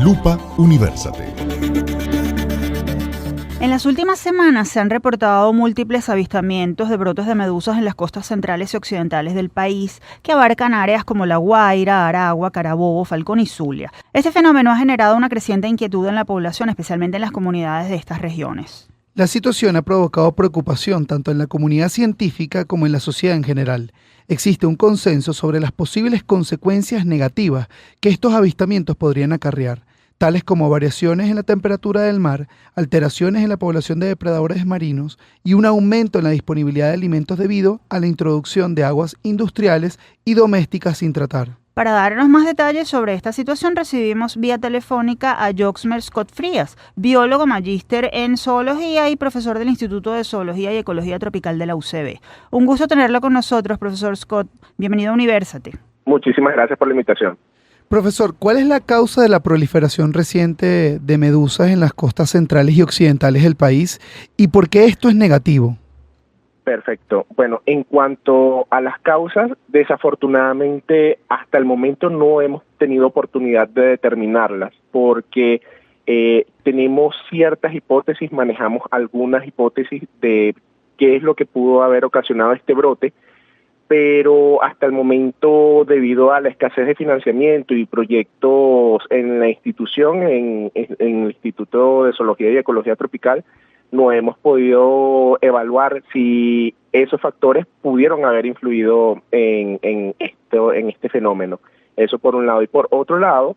Lupa Universate. En las últimas semanas se han reportado múltiples avistamientos de brotes de medusas en las costas centrales y occidentales del país, que abarcan áreas como La Guaira, Aragua, Carabobo, Falcón y Zulia. Este fenómeno ha generado una creciente inquietud en la población, especialmente en las comunidades de estas regiones. La situación ha provocado preocupación tanto en la comunidad científica como en la sociedad en general. Existe un consenso sobre las posibles consecuencias negativas que estos avistamientos podrían acarrear, tales como variaciones en la temperatura del mar, alteraciones en la población de depredadores marinos y un aumento en la disponibilidad de alimentos debido a la introducción de aguas industriales y domésticas sin tratar. Para darnos más detalles sobre esta situación, recibimos vía telefónica a Joxmer Scott Frías, biólogo magíster en zoología y profesor del Instituto de Zoología y Ecología Tropical de la UCB. Un gusto tenerlo con nosotros, profesor Scott. Bienvenido a Universate. Muchísimas gracias por la invitación. Profesor, ¿cuál es la causa de la proliferación reciente de medusas en las costas centrales y occidentales del país y por qué esto es negativo? Perfecto. Bueno, en cuanto a las causas, desafortunadamente hasta el momento no hemos tenido oportunidad de determinarlas porque tenemos ciertas hipótesis, manejamos algunas hipótesis de qué es lo que pudo haber ocasionado este brote, pero hasta el momento, debido a la escasez de financiamiento y proyectos en la institución, en el Instituto de Zoología y Ecología Tropical, no hemos podido evaluar si esos factores pudieron haber influido en este fenómeno. Eso por un lado. Y por otro lado,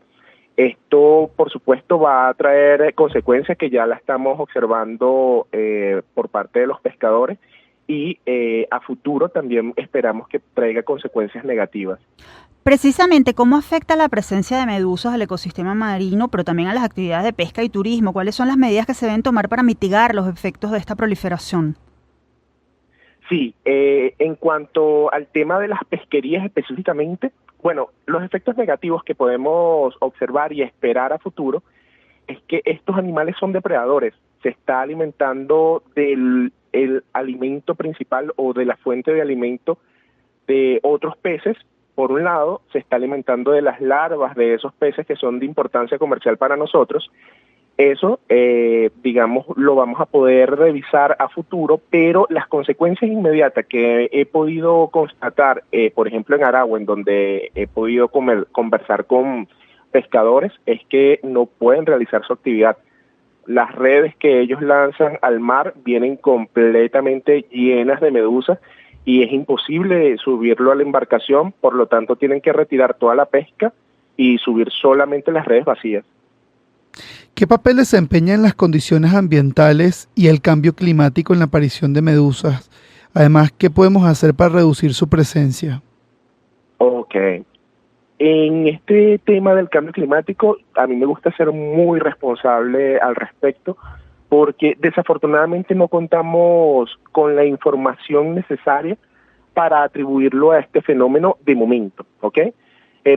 esto por supuesto va a traer consecuencias que ya la estamos observando por parte de los pescadores y a futuro también esperamos que traiga consecuencias negativas. Precisamente, ¿cómo afecta la presencia de medusas al ecosistema marino, pero también a las actividades de pesca y turismo? ¿Cuáles son las medidas que se deben tomar para mitigar los efectos de esta proliferación? Sí, en cuanto al tema de las pesquerías específicamente, bueno, los efectos negativos que podemos observar y esperar a futuro es que estos animales son depredadores, se está alimentando del alimento principal o de la fuente de alimento de otros peces. Por un lado, se está alimentando de las larvas de esos peces que son de importancia comercial para nosotros. Eso, digamos, lo vamos a poder revisar a futuro, pero las consecuencias inmediatas que he podido constatar, por ejemplo en Aragua, en donde he podido conversar con pescadores, es que no pueden realizar su actividad. Las redes que ellos lanzan al mar vienen completamente llenas de medusas, y es imposible subirlo a la embarcación, por lo tanto tienen que retirar toda la pesca y subir solamente las redes vacías. ¿Qué papel desempeñan las condiciones ambientales y el cambio climático en la aparición de medusas? Además, ¿qué podemos hacer para reducir su presencia? Ok. En este tema del cambio climático, a mí me gusta ser muy responsable al respecto, porque desafortunadamente no contamos con la información necesaria para atribuirlo a este fenómeno de momento, ¿ok?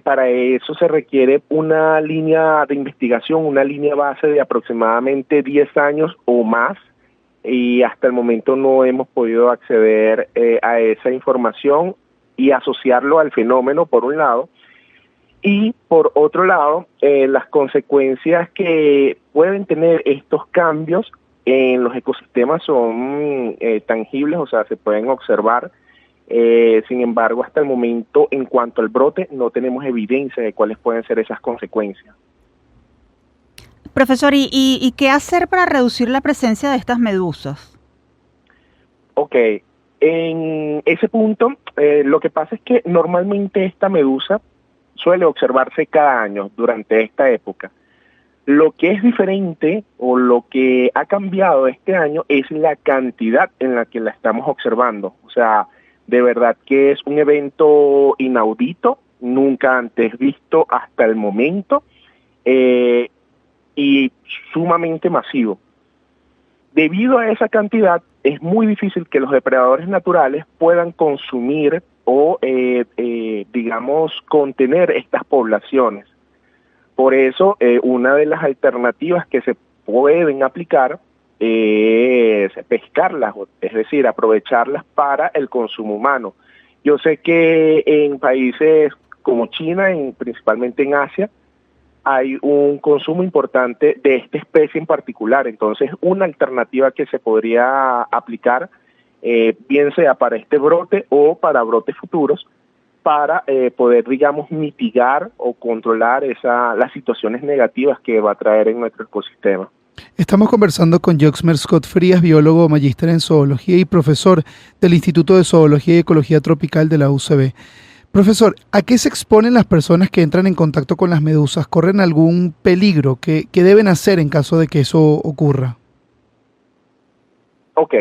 Para eso se requiere una línea de investigación, una línea base de aproximadamente 10 años o más, y hasta el momento no hemos podido acceder a esa información y asociarlo al fenómeno, por un lado. Y por otro lado, las consecuencias que pueden tener estos cambios en los ecosistemas son tangibles, o sea, se pueden observar. Sin embargo, hasta el momento, en cuanto al brote, no tenemos evidencia de cuáles pueden ser esas consecuencias. Profesor, ¿y qué hacer para reducir la presencia de estas medusas? Ok, en ese punto, lo que pasa es que normalmente esta medusa suele observarse cada año durante esta época. Lo que es diferente o lo que ha cambiado este año es la cantidad en la que la estamos observando. O sea, de verdad que es un evento inaudito, nunca antes visto hasta el momento, y sumamente masivo. Debido a esa cantidad, es muy difícil que los depredadores naturales puedan consumir o, digamos, contener estas poblaciones. Por eso, una de las alternativas que se pueden aplicar es pescarlas, es decir, aprovecharlas para el consumo humano. Yo sé que en países como China, principalmente en Asia, hay un consumo importante de esta especie en particular. Entonces, una alternativa que se podría aplicar, bien sea para este brote o para brotes futuros, para poder, digamos, mitigar o controlar las situaciones negativas que va a traer en nuestro ecosistema. Estamos conversando con Joxmer Scott Frías, biólogo, magíster en zoología y profesor del Instituto de Zoología y Ecología Tropical de la UCB. Profesor, ¿a qué se exponen las personas que entran en contacto con las medusas? ¿Corren algún peligro? ¿Qué deben hacer en caso de que eso ocurra? Ok,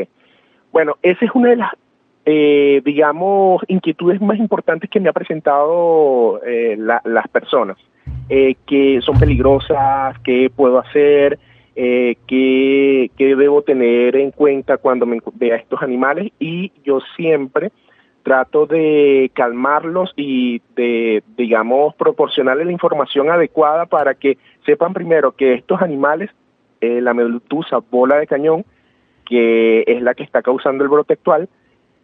bueno, esa es una de las, digamos, inquietudes más importantes que me ha presentado las personas, que son peligrosas, qué puedo hacer, qué debo tener en cuenta cuando me vea estos animales, y yo siempre trato de calmarlos y de, digamos, proporcionarles la información adecuada para que sepan primero que estos animales, la medusa bola de cañón, que es la que está causando el brote actual,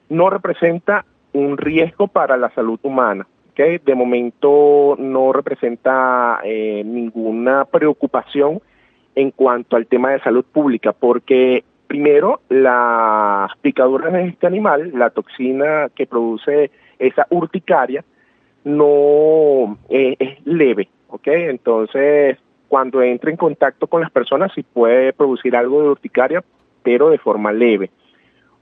no representa un riesgo para la salud humana. ¿Okay? De momento no representa ninguna preocupación en cuanto al tema de salud pública, porque primero, las picaduras de este animal, la toxina que produce esa urticaria, no es leve, ¿ok? Entonces, cuando entra en contacto con las personas, sí puede producir algo de urticaria, pero de forma leve.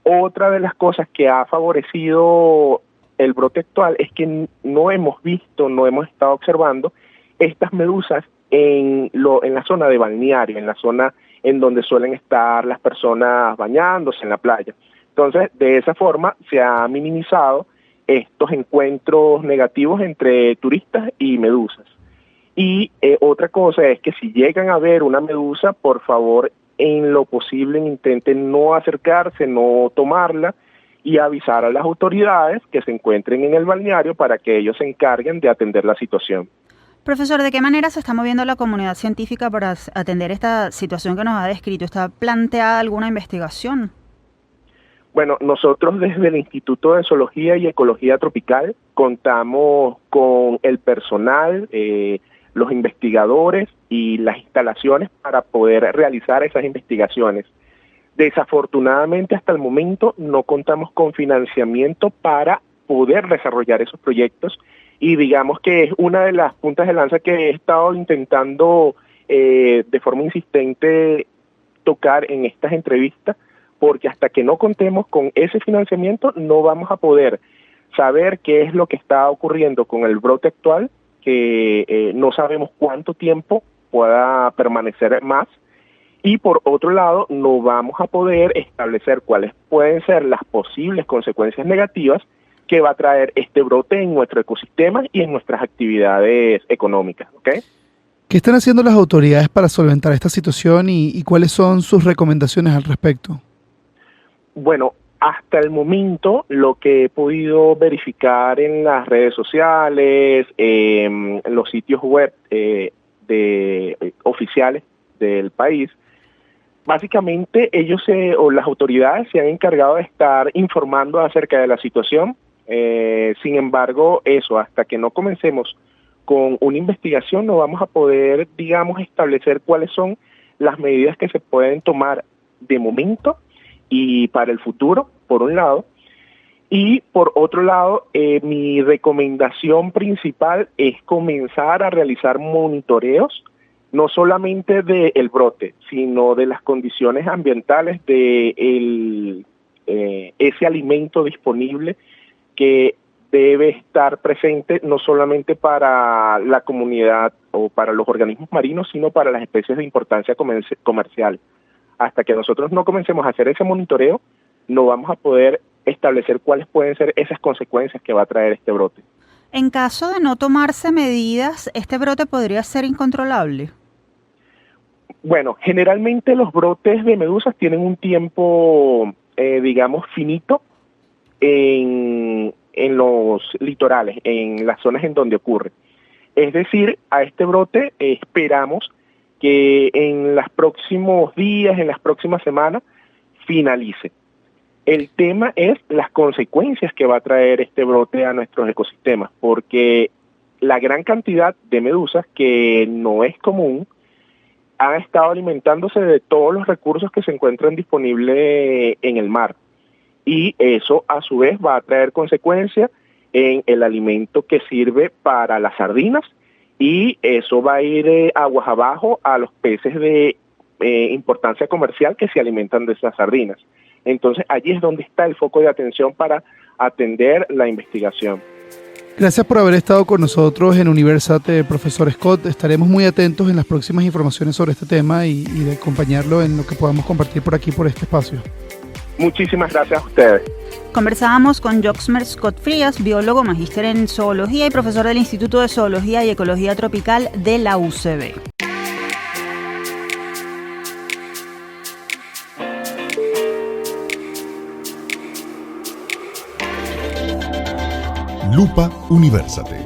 Otra de las cosas que ha favorecido el brote actual es que no hemos estado observando estas medusas en la zona de balneario, en la zona en donde suelen estar las personas bañándose en la playa. Entonces, de esa forma se ha minimizado estos encuentros negativos entre turistas y medusas. Y otra cosa es que si llegan a ver una medusa, por favor, en lo posible intenten no acercarse, no tomarla, y avisar a las autoridades que se encuentren en el balneario para que ellos se encarguen de atender la situación. Profesor, ¿de qué manera se está moviendo la comunidad científica para atender esta situación que nos ha descrito? ¿Está planteada alguna investigación? Bueno, nosotros desde el Instituto de Zoología y Ecología Tropical contamos con el personal, los investigadores y las instalaciones para poder realizar esas investigaciones. Desafortunadamente, hasta el momento no contamos con financiamiento para poder desarrollar esos proyectos, y digamos que es una de las puntas de lanza que he estado intentando de forma insistente tocar en estas entrevistas, porque hasta que no contemos con ese financiamiento no vamos a poder saber qué es lo que está ocurriendo con el brote actual, que no sabemos cuánto tiempo pueda permanecer más, y por otro lado no vamos a poder establecer cuáles pueden ser las posibles consecuencias negativas que va a traer este brote en nuestro ecosistema y en nuestras actividades económicas. ¿Okay? ¿Qué están haciendo las autoridades para solventar esta situación y cuáles son sus recomendaciones al respecto? Bueno, hasta el momento lo que he podido verificar en las redes sociales, en los sitios web oficiales del país, básicamente ellos o las autoridades se han encargado de estar informando acerca de la situación. Sin embargo, hasta que no comencemos con una investigación no vamos a poder, digamos, establecer cuáles son las medidas que se pueden tomar de momento y para el futuro, por un lado. Y por otro lado, mi recomendación principal es comenzar a realizar monitoreos, no solamente del brote, sino de las condiciones ambientales de ese alimento disponible que debe estar presente no solamente para la comunidad o para los organismos marinos, sino para las especies de importancia comercial. Hasta que nosotros no comencemos a hacer ese monitoreo, no vamos a poder establecer cuáles pueden ser esas consecuencias que va a traer este brote. En caso de no tomarse medidas, ¿este brote podría ser incontrolable? Bueno, generalmente los brotes de medusas tienen un tiempo, digamos, finito en los litorales, en las zonas en donde ocurre. Es decir, a este brote esperamos que en los próximos días, en las próximas semanas, finalice. El tema es las consecuencias que va a traer este brote a nuestros ecosistemas, porque la gran cantidad de medusas, que no es común, han estado alimentándose de todos los recursos que se encuentran disponibles en el mar. Y eso a su vez va a traer consecuencias en el alimento que sirve para las sardinas, y eso va a ir aguas abajo a los peces de importancia comercial que se alimentan de esas sardinas. Entonces allí es donde está el foco de atención para atender la investigación. Gracias por haber estado con nosotros en Universate, profesor Scott. Estaremos muy atentos en las próximas informaciones sobre este tema y de acompañarlo en lo que podamos compartir por aquí, por este espacio. Muchísimas gracias a ustedes. Conversábamos con Joxmer Scott Frías, biólogo, magíster en zoología y profesor del Instituto de Zoología y Ecología Tropical de la UCB. Lupa Universate.